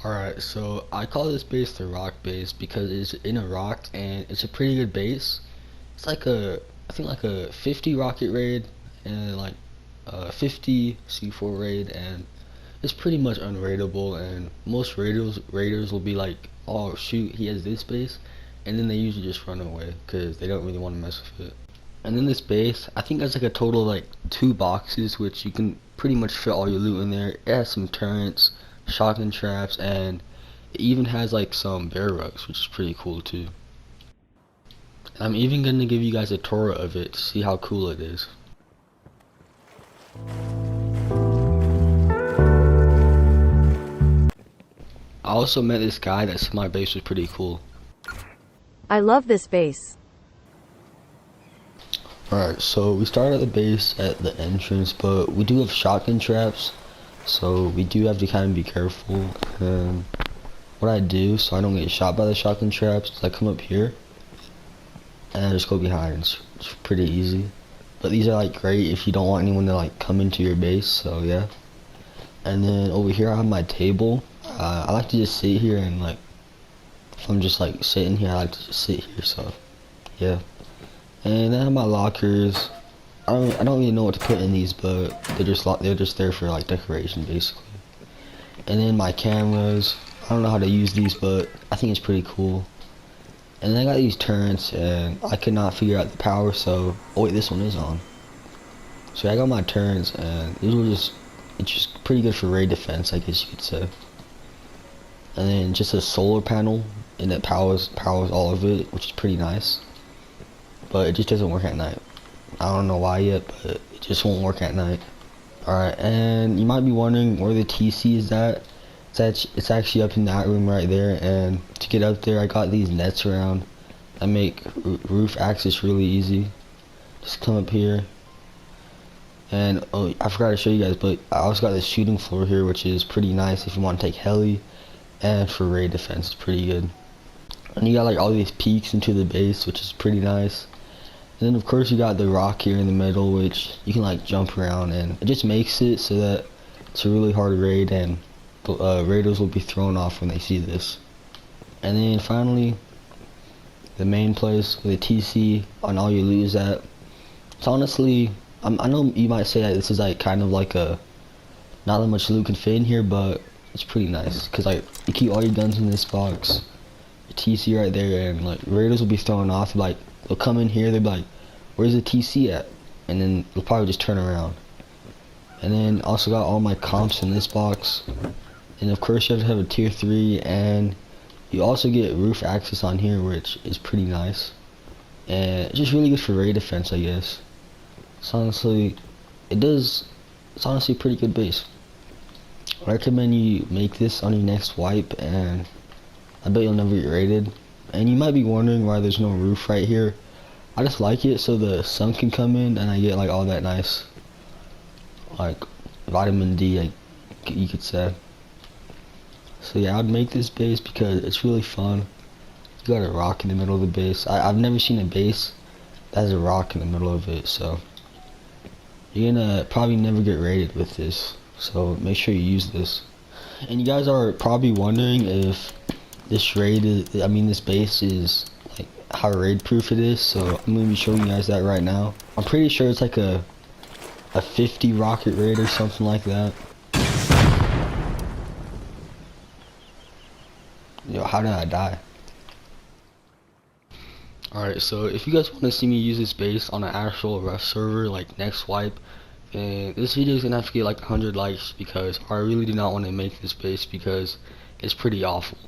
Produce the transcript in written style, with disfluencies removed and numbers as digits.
Alright, so I call this base the rock base because it's in a rock and it's a pretty good base. It's like I think like a 50 rocket raid and like a 50 C4 raid, and it's pretty much unraidable, and most raiders will be like, oh shoot, he has this base, and then they usually just run away because they don't really want to mess with it. And then this base, I think there's like a total of like 2 boxes, which you can pretty much fit all your loot in there. It has some turrets, shotgun traps, and it even has like some bear rugs, which is pretty cool too. I'm even gonna give you guys a tour of it to see how cool it is. I also met this guy that said my base was pretty cool. I love this base. Alright, so we started at the base at the entrance, but we do have shotgun traps, so we do have to kind of be careful. And what I do so I don't get shot by the shotgun traps is I come up here and I just go behind. It's pretty easy. But these are like great if you don't want anyone to like come into your base, so yeah. And then over here I have my table. I like to just sit here, and like if I'm just like sitting here, I like to just sit here, so yeah. And then I have my lockers. I don't really know what to put in these, but they're just there for like decoration basically. And then my cameras. I don't know how to use these, but I think it's pretty cool. And then I got these turrets, and I could not figure out the power, so oh wait, this one is on. So I got my turrets, and it's just pretty good for raid defense, I guess you could say. And then just a solar panel, and it powers all of it, which is pretty nice. But it just doesn't work at night. I don't know why yet, but it just won't work at night. Alright, and you might be wondering where the TC is at. It's actually up in that room right there, and to get up there I got these nets around that make roof access really easy. Just come up here, and oh, I forgot to show you guys, but I also got this shooting floor here, which is pretty nice if you want to take heli, and for raid defense it's pretty good. And you got like all these peaks into the base, which is pretty nice. And then of course you got the rock here in the middle, which you can like jump around, and it just makes it so that it's a really hard raid, and raiders will be thrown off when they see this. And then finally, the main place with the TC on all your loot is at. It's honestly, I know you might say that this is like kind of like a not that much loot can fit in here, but it's pretty nice because like you keep all your guns in this box, your TC right there, and like raiders will be thrown off. Like they'll come in here, they'll be like, "Where's the TC at?" And then they'll probably just turn around. And then also got all my comps in this box. And of course you have to have a tier 3, and you also get roof access on here, which is pretty nice. And it's just really good for raid defense, I guess. It's honestly a pretty good base. I recommend you make this on your next wipe, and I bet you'll never get raided. And you might be wondering why there's no roof right here. I just like it so the sun can come in and I get like all that nice like vitamin D, like you could say. So yeah, I'd make this base because it's really fun. You got a rock in the middle of the base. I've never seen a base that has a rock in the middle of it, so you're gonna probably never get raided with this. So make sure you use this. And you guys are probably wondering if this this base is like how raid proof it is. So I'm gonna be showing you guys that right now. I'm pretty sure it's like a 50 rocket raid or something like that. Yo, how did I die? Alright, so if you guys want to see me use this base on an actual Rust server like next wipe, then this video is gonna have to get like 100 likes, because I really do not want to make this base because it's pretty awful.